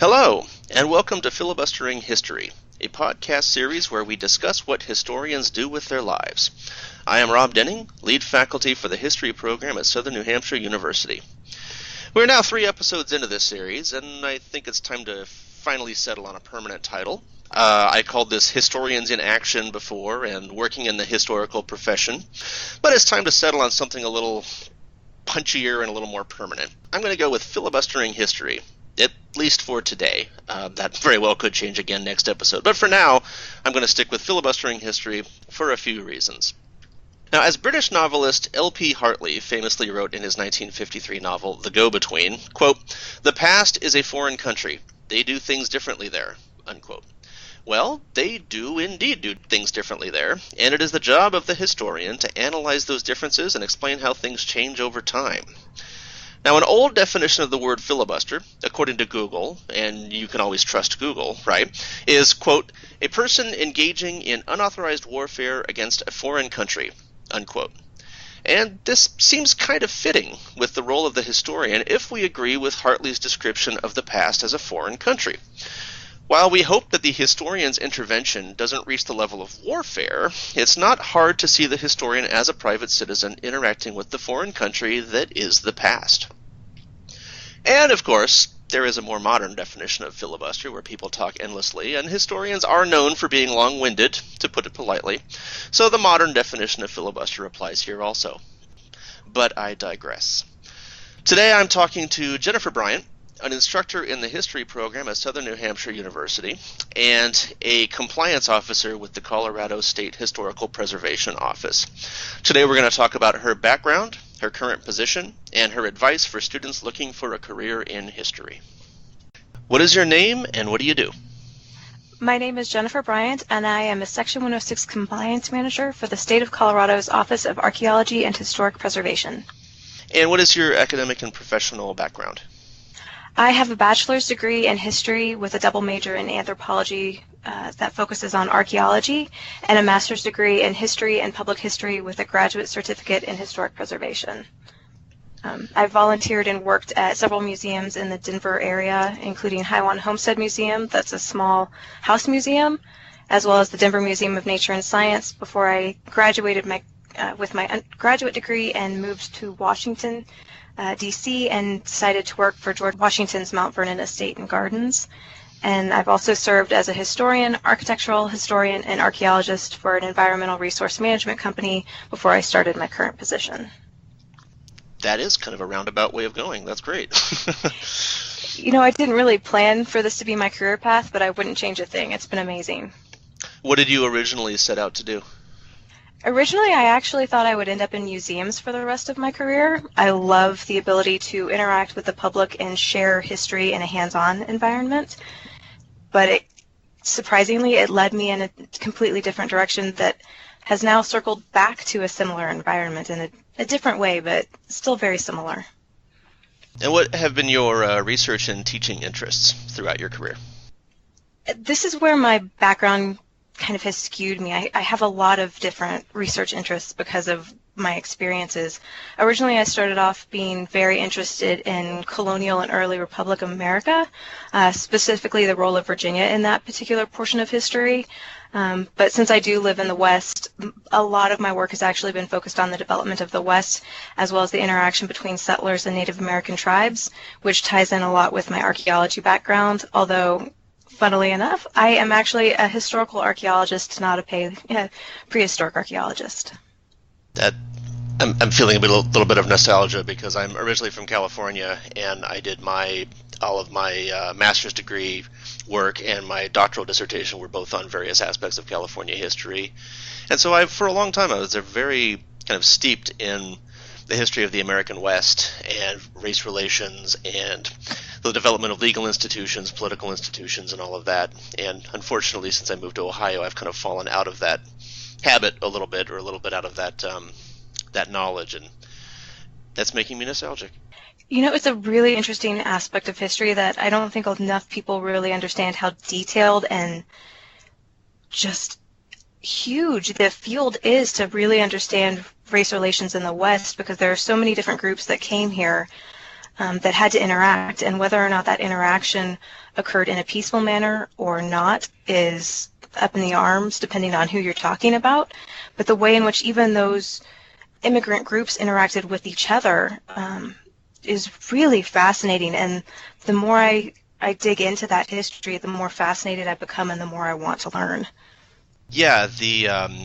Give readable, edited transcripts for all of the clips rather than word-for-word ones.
Hello, and welcome to Filibustering History, a podcast series where we discuss what historians do with their lives. I am Rob Denning, lead faculty for the history program at Southern New Hampshire University. We're now 3 episodes into this series, and I think it's time to finally settle on a permanent title. I called this Historians in Action before, and Working in the Historical Profession, but it's time to settle on something a little punchier and a little more permanent. I'm going to go with Filibustering History, at least for today. That very well could change again next episode, but for now, I'm going to stick with Filibustering History for a few reasons. Now, as British novelist L.P. Hartley famously wrote in his 1953 novel, The Go-Between, quote, "The past is a foreign country. They do things differently there," unquote. Well, they do indeed do things differently there, and it is the job of the historian to analyze those differences and explain how things change over time. Now, an old definition of the word filibuster, according to Google, and you can always trust Google, right, is, quote, "a person engaging in unauthorized warfare against a foreign country," unquote. And this seems kind of fitting with the role of the historian if we agree with Hartley's description of the past as a foreign country. While we hope that the historian's intervention doesn't reach the level of warfare, it's not hard to see the historian as a private citizen interacting with the foreign country that is the past. And, of course, there is a more modern definition of filibuster where people talk endlessly, and historians are known for being long-winded, to put it politely, so the modern definition of filibuster applies here also. But I digress. Today I'm talking to Jennifer Bryant, an instructor in the history program at Southern New Hampshire University, and a compliance officer with the Colorado State Historical Preservation Office. Today we're going to talk about her background, her current position, and her advice for students looking for a career in history. What is your name and what do you do? My name is Jennifer Bryant, and I am a Section 106 Compliance Manager for the State of Colorado's Office of Archaeology and Historic Preservation. And what is your academic and professional background? I have a bachelor's degree in history with a double major in anthropology that focuses on archaeology, and a master's degree in history and public history with a graduate certificate in historic preservation. I've volunteered and worked at several museums in the Denver area, including Highwan Homestead Museum, that's a small house museum, as well as the Denver Museum of Nature and Science before I graduated with my undergraduate degree and moved to Washington, D.C., and decided to work for George Washington's Mount Vernon Estate and Gardens. And I've also served as a historian, architectural historian, and archaeologist for an environmental resource management company before I started my current position. That is kind of a roundabout way of going. That's great. You know, I didn't really plan for this to be my career path, but I wouldn't change a thing. It's been amazing. What did you originally set out to do? Originally, I actually thought I would end up in museums for the rest of my career. I love the ability to interact with the public and share history in a hands-on environment. But surprisingly, it led me in a completely different direction that has now circled back to a similar environment in a different way, but still very similar. And what have been your research and teaching interests throughout your career? This is where my background kind of has skewed me. I have a lot of different research interests because of my experiences. Originally, I started off being very interested in colonial and early Republic of America, specifically the role of Virginia in that particular portion of history. But since I do live in the West, a lot of my work has actually been focused on the development of the West, as well as the interaction between settlers and Native American tribes, which ties in a lot with my archaeology background, although funnily enough, I am actually a historical archaeologist, not a prehistoric archaeologist. I'm feeling a little bit of nostalgia because I'm originally from California, and I did all of my master's degree work and my doctoral dissertation were both on various aspects of California history. And so for a long time I was very kind of steeped in the history of the American West and race relations and the development of legal institutions, political institutions, and all of that. And unfortunately, since I moved to Ohio, I've kind of fallen out of that habit a little bit out of that knowledge, and that's making me nostalgic. You know, it's a really interesting aspect of history that I don't think enough people really understand how detailed and just huge the field is to really understand race relations in the West, because there are so many different groups that came here that had to interact, and whether or not that interaction occurred in a peaceful manner or not is up in the arms depending on who you're talking about. But the way in which even those immigrant groups interacted with each other is really fascinating, and the more I dig into that history, the more fascinated I become and the more I want to learn. Yeah,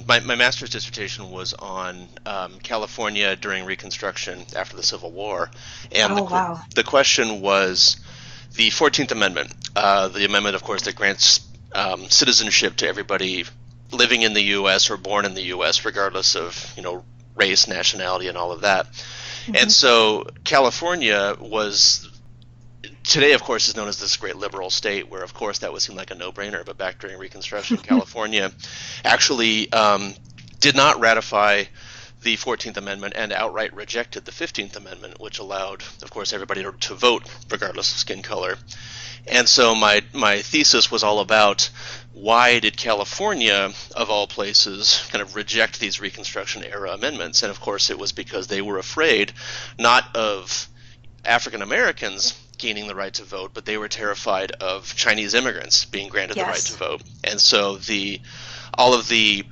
my master's dissertation was on California during Reconstruction after the Civil War, and Wow. the question was the 14th Amendment, the amendment, of course, that grants citizenship to everybody living in the U.S. or born in the U.S., regardless of race, nationality, and all of that. Mm-hmm. And so California was today, of course, is known as this great liberal state, where, of course, that would seem like a no-brainer. But back during Reconstruction, California actually did not ratify the 14th Amendment and outright rejected the 15th Amendment, which allowed, of course, everybody to vote regardless of skin color. And so my thesis was all about why did California, of all places, kind of reject these Reconstruction era amendments? And of course, it was because they were afraid not of African Americans gaining the right to vote, but they were terrified of Chinese immigrants being granted the right to vote. And so all of the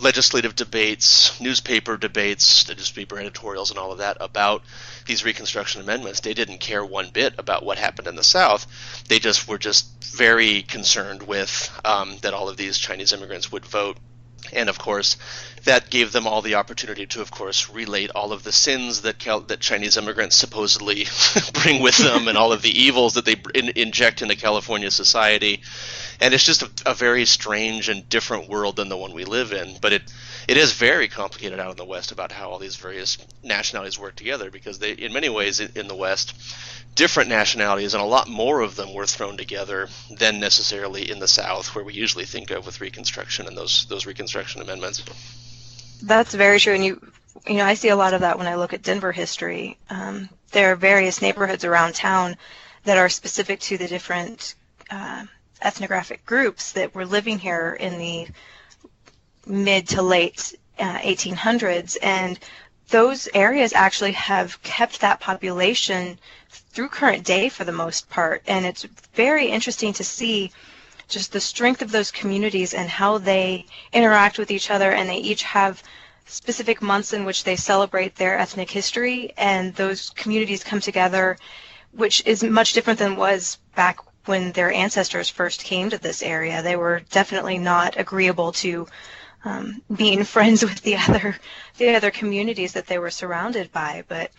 legislative debates, newspaper debates, the newspaper editorials and all of that about these Reconstruction amendments, they didn't care one bit about what happened in the South. They just were very concerned with that all of these Chinese immigrants would vote. And of course, that gave them all the opportunity to, of course, relate all of the sins that Chinese immigrants supposedly bring with them, and all of the evils that they inject into California society. And it's just a very strange and different world than the one we live in. But it is very complicated out in the West about how all these various nationalities work together, because they, in many ways, in the West, different nationalities, and a lot more of them were thrown together than necessarily in the South, where we usually think of with Reconstruction and those Reconstruction amendments. That's very true, and you know I see a lot of that when I look at Denver history. There are various neighborhoods around town that are specific to the different ethnographic groups that were living here in the mid to late 1800s, and those areas actually have kept that population through current day for the most part. And it's very interesting to see just the strength of those communities and how they interact with each other, and they each have specific months in which they celebrate their ethnic history, and those communities come together, which is much different than was back when their ancestors first came to this area. They were definitely not agreeable to being friends with the other communities that they were surrounded by. But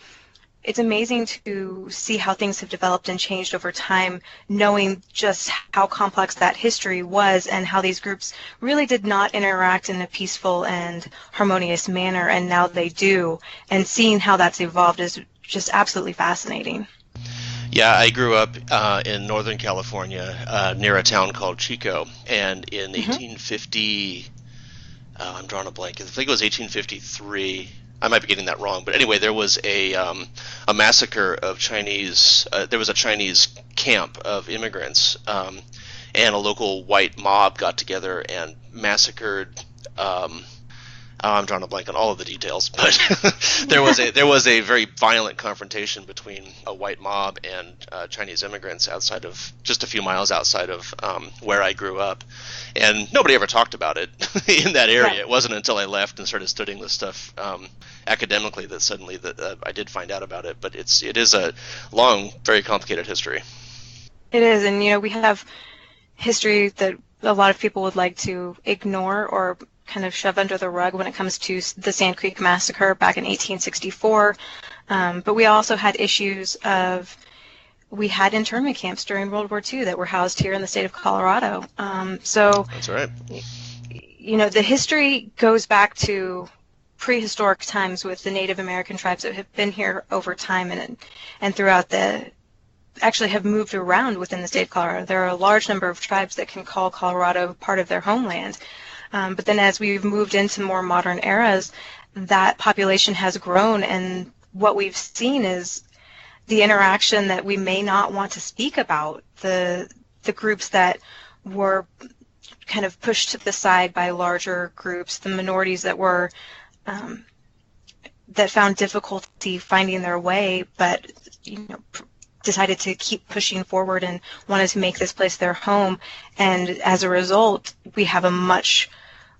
it's amazing to see how things have developed and changed over time, knowing just how complex that history was and how these groups really did not interact in a peaceful and harmonious manner, and now they do. And seeing how that's evolved is just absolutely fascinating. Yeah, I grew up in Northern California near a town called Chico, and in 1850, I'm drawing a blank, I think it was 1853, I might be getting that wrong, but anyway, there was a massacre of Chinese, there was a Chinese camp of immigrants, and a local white mob got together and massacred, I'm drawing a blank on all of the details, but there was a very violent confrontation between a white mob and Chinese immigrants just a few miles outside of where I grew up, and nobody ever talked about it in that area. Right. It wasn't until I left and started studying this stuff academically that suddenly I did find out about it. But it is a long, very complicated history. It is, and we have history that a lot of people would like to ignore or kind of shove under the rug when it comes to the Sand Creek Massacre back in 1864. But we also had issues we had internment camps during World War II that were housed here in the state of Colorado. So that's right. The history goes back to prehistoric times with the Native American tribes that have been here over time and throughout actually have moved around within the state of Colorado. There are a large number of tribes that can call Colorado part of their homeland. But then as we've moved into more modern eras, that population has grown, and what we've seen is the interaction that we may not want to speak about, the groups that were kind of pushed to the side by larger groups, the minorities that were that found difficulty finding their way, but decided to keep pushing forward and wanted to make this place their home. And as a result, we have a much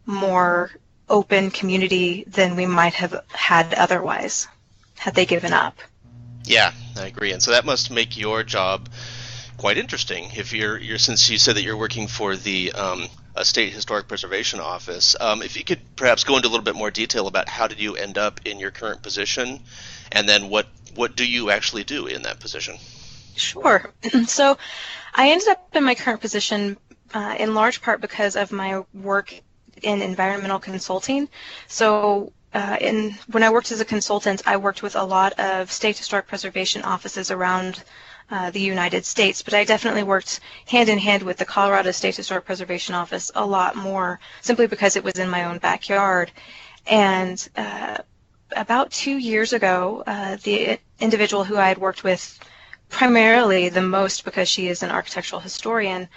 more open community than we might have had otherwise had they given up. Yeah, I agree. And so that must make your job quite interesting. If you're since you said that you're working for the State Historic Preservation Office, if you could perhaps go into a little bit more detail about how did you end up in your current position, and then what do you actually do in that position? Sure. So I ended up in my current position in large part because of my work in environmental consulting. So when I worked as a consultant, I worked with a lot of state historic preservation offices around the United States, but I definitely worked hand in hand with the Colorado State Historic Preservation Office a lot more, simply because it was in my own backyard. And about 2 years ago, the individual who I had worked with primarily the most, because she is an architectural historian,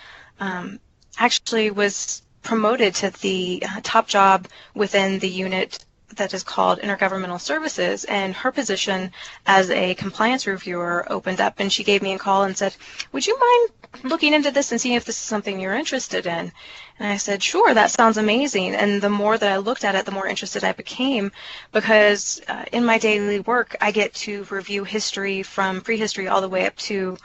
actually was promoted to the top job within the unit that is called Intergovernmental Services, and her position as a compliance reviewer opened up, and she gave me a call and said, "Would you mind looking into this and seeing if this is something you're interested in?" And I said, "Sure, that sounds amazing." And the more that I looked at it, the more interested I became, because in my daily work, I get to review history from prehistory all the way up to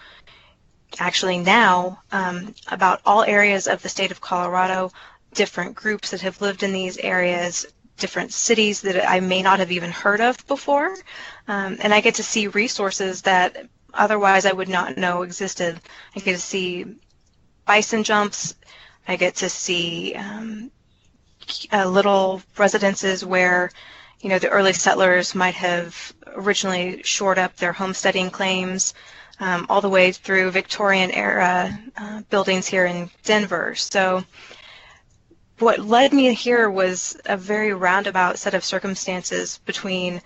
actually now, about all areas of the state of Colorado, different groups that have lived in these areas, different cities that I may not have even heard of before, and I get to see resources that otherwise I would not know existed. I get to see bison jumps. I get to see little residences where, the early settlers might have originally shored up their homesteading claims, all the way through Victorian era buildings here in Denver. So what led me here was a very roundabout set of circumstances between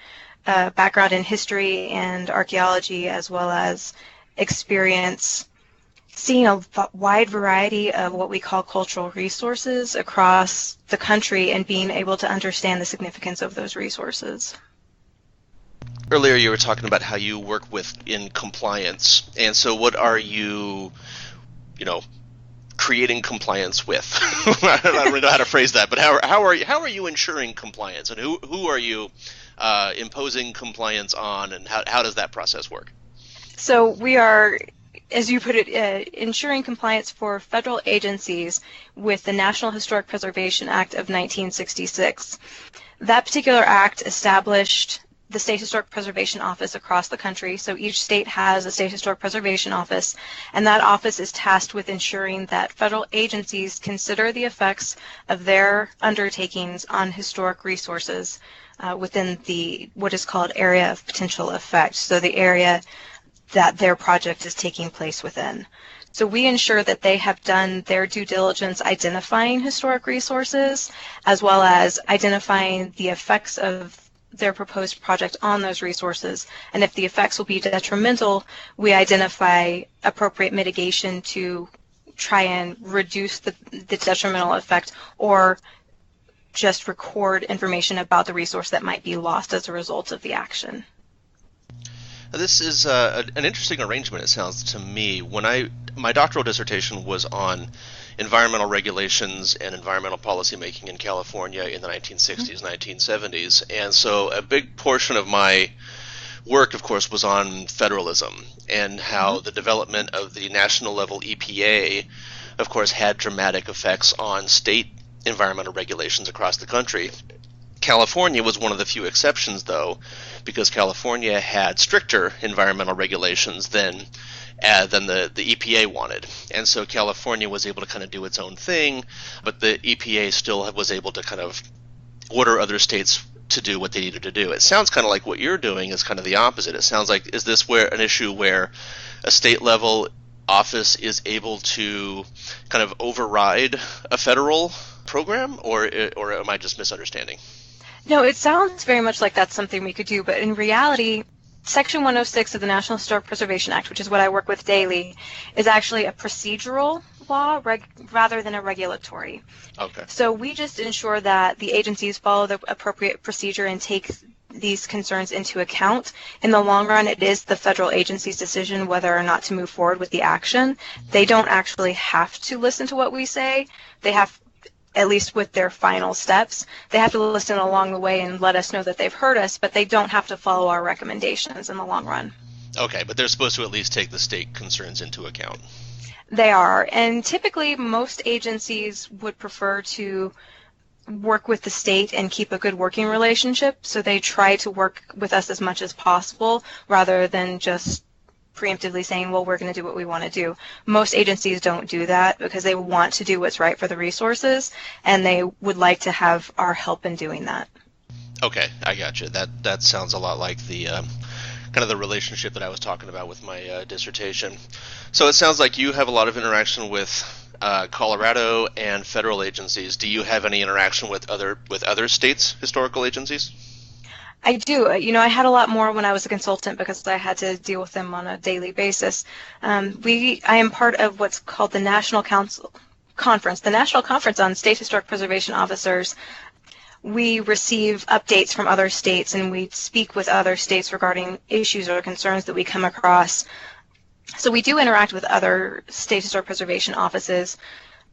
background in history and archaeology, as well as experience seeing a wide variety of what we call cultural resources across the country and being able to understand the significance of those resources. Earlier you were talking about how you work in compliance, and so what are you, creating compliance with? I don't really know how to phrase that, but how are you ensuring compliance, and who are you imposing compliance on, and how does that process work? So we are, as you put it, ensuring compliance for federal agencies with the National Historic Preservation Act of 1966. That particular act established the State Historic Preservation Office across the country. So each state has a State Historic Preservation Office, and that office is tasked with ensuring that federal agencies consider the effects of their undertakings on historic resources within what is called area of potential effect, so the area that their project is taking place within. So we ensure that they have done their due diligence identifying historic resources, as well as identifying the effects of their proposed project on those resources, and if the effects will be detrimental, we identify appropriate mitigation to try and reduce the detrimental effect, or just record information about the resource that might be lost as a result of the action. This is an interesting arrangement, it sounds to me. When my doctoral dissertation was on environmental regulations and environmental policymaking in California in the 1960s, 1970s, and so a big portion of my work, of course, was on federalism and how the development of the national level EPA, of course, had dramatic effects on state environmental regulations across the country. California was one of the few exceptions, though, because California had stricter environmental regulations than the EPA wanted. And so California was able to kind of do its own thing, but the EPA still was able to kind of order other states to do what they needed to do. It sounds kind of like what you're doing is kind of the opposite. It sounds like, is this an issue where a state level office is able to kind of override a federal program, or am I just misunderstanding? No, it sounds very much like that's something we could do, but in reality, Section 106 of the National Historic Preservation Act, which is what I work with daily, is actually a procedural law rather than a regulatory. Okay. So we just ensure that the agencies follow the appropriate procedure and take these concerns into account. In the long run, it is the federal agency's decision whether or not to move forward with the action. They don't actually have to listen to what we say. They have, at least with their final steps, they have to listen along the way and let us know that they've heard us, but they don't have to follow our recommendations in the long run. Okay, but they're supposed to at least take the state concerns into account. They are, and typically most agencies would prefer to work with the state and keep a good working relationship, so they try to work with us as much as possible rather than just preemptively saying, well, we're going to do what we want to do. Most agencies don't do that because they want to do what's right for the resources, and they would like to have our help in doing that. Okay, I got you. That sounds a lot like the kind of the relationship that I was talking about with my dissertation. So it sounds like you have a lot of interaction with Colorado and federal agencies. Do you have any interaction with other states' historical agencies? I do. You know, I had a lot more when I was a consultant because I had to deal with them on a daily basis. I am part of what's called the National Conference, the National Conference on State Historic Preservation Officers. We receive updates from other states and we speak with other states regarding issues or concerns that we come across. So we do interact with other state historic preservation offices,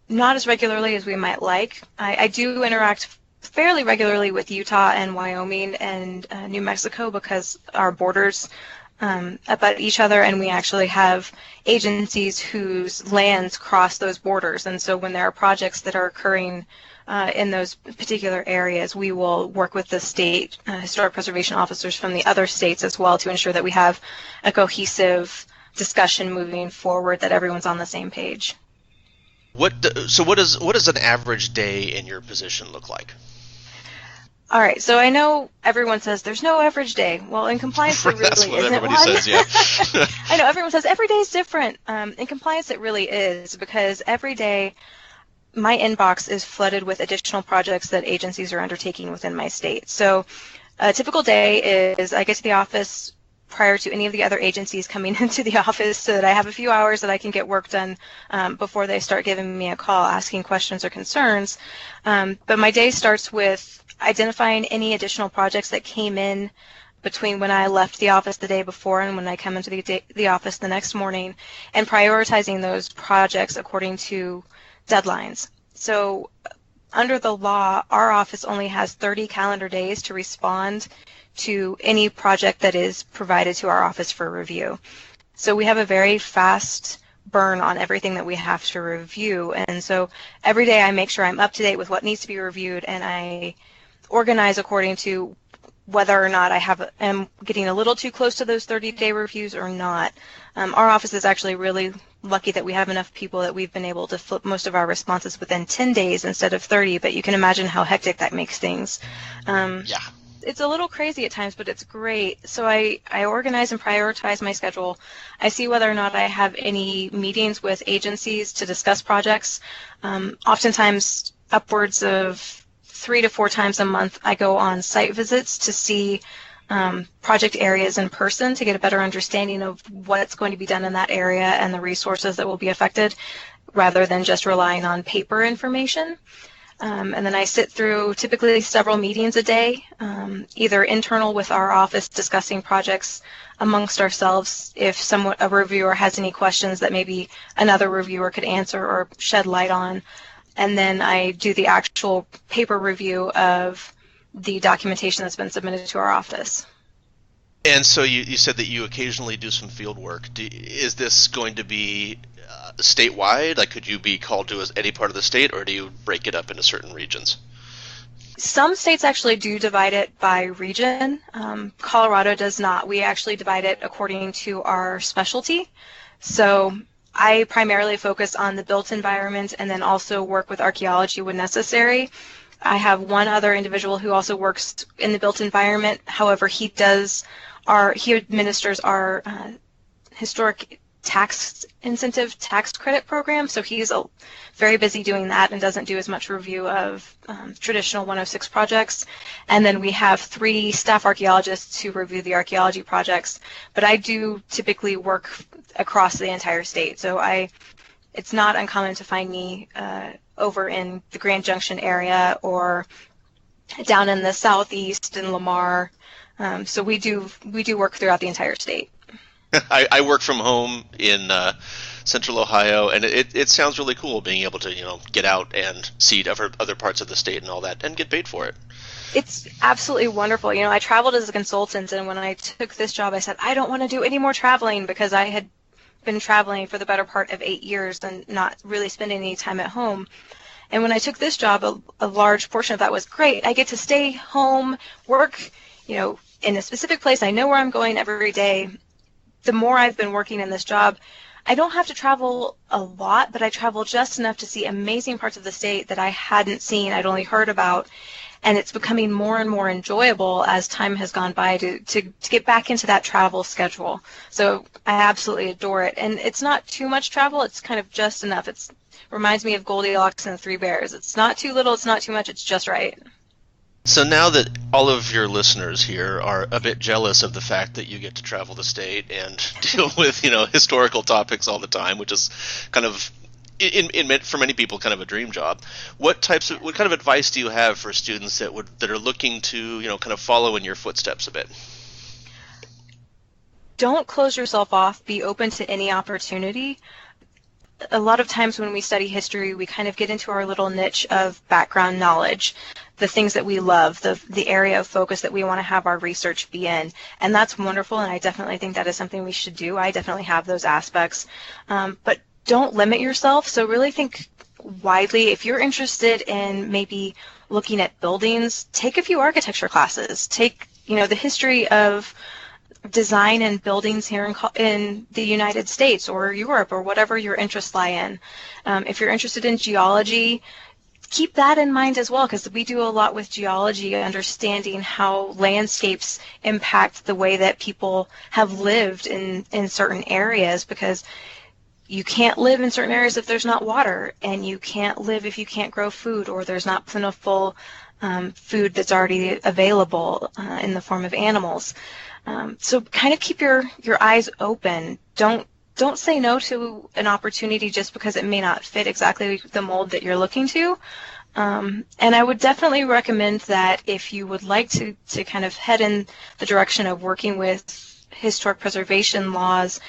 not as regularly as we might like. I do interact fairly regularly with Utah and Wyoming and New Mexico because our borders abut each other, and we actually have agencies whose lands cross those borders. And so when there are projects that are occurring in those particular areas, we will work with the state historic preservation officers from the other states as well to ensure that we have a cohesive discussion moving forward, that everyone's on the same page. What does an average day in your position look like? All right, so I know everyone says there's no average day. Well, in compliance, there really That's what isn't everybody one. says, yeah. I know everyone says every day is different. In compliance, it really is, because every day my inbox is flooded with additional projects that agencies are undertaking within my state. So a typical day is I get to the office prior to any of the other agencies coming into the office so that I have a few hours that I can get work done before they start giving me a call asking questions or concerns. But my day starts with identifying any additional projects that came in between when I left the office the day before and when I come into the office the next morning, and prioritizing those projects according to deadlines. So under the law, our office only has 30 calendar days to respond to any project that is provided to our office for review. So we have a very fast burn on everything that we have to review, and so every day I make sure I'm up to date with what needs to be reviewed, and I organize according to whether or not am getting a little too close to those 30-day reviews or not. Our office is actually really lucky that we have enough people that we've been able to flip most of our responses within 10 days instead of 30, but you can imagine how hectic that makes things. Yeah. It's a little crazy at times, but it's great. So I organize and prioritize my schedule. I see whether or not I have any meetings with agencies to discuss projects. Oftentimes, upwards of 3 to 4 times a month, I go on site visits to see project areas in person to get a better understanding of what's going to be done in that area and the resources that will be affected, rather than just relying on paper information. And then I sit through typically several meetings a day, either internal with our office discussing projects amongst ourselves if a reviewer has any questions that maybe another reviewer could answer or shed light on. And then I do the actual paper review of the documentation that's been submitted to our office. And so you said that you occasionally do some field work. Is this going to be statewide? Like, could you be called to any part of the state, or do you break it up into certain regions? Some states actually do divide it by region. Colorado does not. We actually divide it according to our specialty. So I primarily focus on the built environment and then also work with archaeology when necessary. I have one other individual who also works in the built environment. However, he administers our historic tax incentive tax credit program. So he's very busy doing that and doesn't do as much review of traditional 106 projects. And then we have 3 staff archaeologists who review the archaeology projects. But I do typically work across the entire state. So it's not uncommon to find me over in the Grand Junction area or down in the southeast in Lamar. So we do work throughout the entire state. I work from home in Central Ohio, and it sounds really cool being able to get out and see other parts of the state and all that, and get paid for it. It's absolutely wonderful. I traveled as a consultant, and when I took this job, I said I don't want to do any more traveling because I had been traveling for the better part of 8 years and not really spending any time at home. And when I took this job, a large portion of that was great. I get to stay home, work, in a specific place. I know where I'm going every day. The more I've been working in this job, I don't have to travel a lot, but I travel just enough to see amazing parts of the state that I hadn't seen, I'd only heard about, and it's becoming more and more enjoyable as time has gone by to get back into that travel schedule. So I absolutely adore it, and it's not too much travel, it's kind of just enough. It reminds me of Goldilocks and the Three Bears. It's not too little, it's not too much, it's just right. So now that all of your listeners here are a bit jealous of the fact that you get to travel the state and deal with, historical topics all the time, which is kind of, for many people, kind of a dream job. What kind of advice do you have for students that are looking to, kind of follow in your footsteps a bit? Don't close yourself off. Be open to any opportunity. A lot of times when we study history, we kind of get into our little niche of background knowledge, the things that we love, the area of focus that we want to have our research be in. And that's wonderful, and I definitely think that is something we should do. I definitely have those aspects. But don't limit yourself. So really think widely. If you're interested in maybe looking at buildings, take a few architecture classes. Take, the history of design and buildings here in the United States or Europe or whatever your interests lie in. If you're interested in geology, keep that in mind as well, because we do a lot with geology, understanding how landscapes impact the way that people have lived in certain areas, because you can't live in certain areas if there's not water, and you can't live if you can't grow food or there's not plentiful food that's already available in the form of animals. So kind of keep your eyes open. Don't say no to an opportunity just because it may not fit exactly the mold that you're looking to. And I would definitely recommend that if you would like to kind of head in the direction of working with historic preservation laws,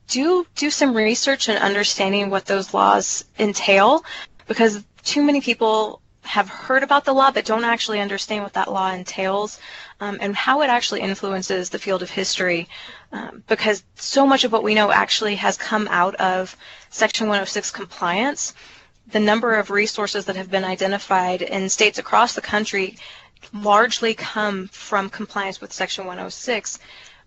do some research and understanding what those laws entail, because too many people have heard about the law but don't actually understand what that law entails and how it actually influences the field of history, because so much of what we know actually has come out of Section 106 compliance. The number of resources that have been identified in states across the country largely come from compliance with Section 106,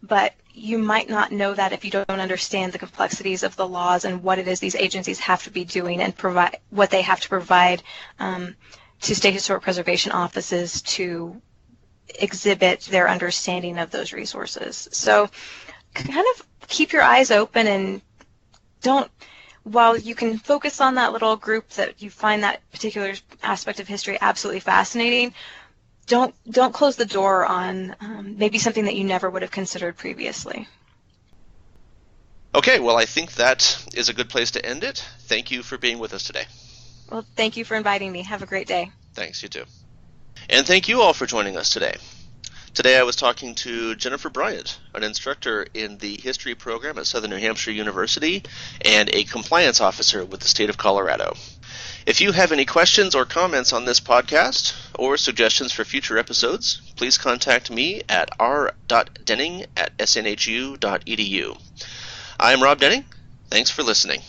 but you might not know that if you don't understand the complexities of the laws and what it is these agencies have to be doing and provide what they have to provide to state historic preservation offices to exhibit their understanding of those resources. So kind of keep your eyes open, and while you can focus on that little group that you find that particular aspect of history absolutely fascinating, don't close the door on maybe something that you never would have considered previously. Okay, well, I think that is a good place to end it. Thank you for being with us today. Well, thank you for inviting me. Have a great day. Thanks, you too. And thank you all for joining us today. Today I was talking to Jennifer Bryant, an instructor in the history program at Southern New Hampshire University and a compliance officer with the state of Colorado. If you have any questions or comments on this podcast or suggestions for future episodes, please contact me at r.denning@snhu.edu. I am Rob Denning. Thanks for listening.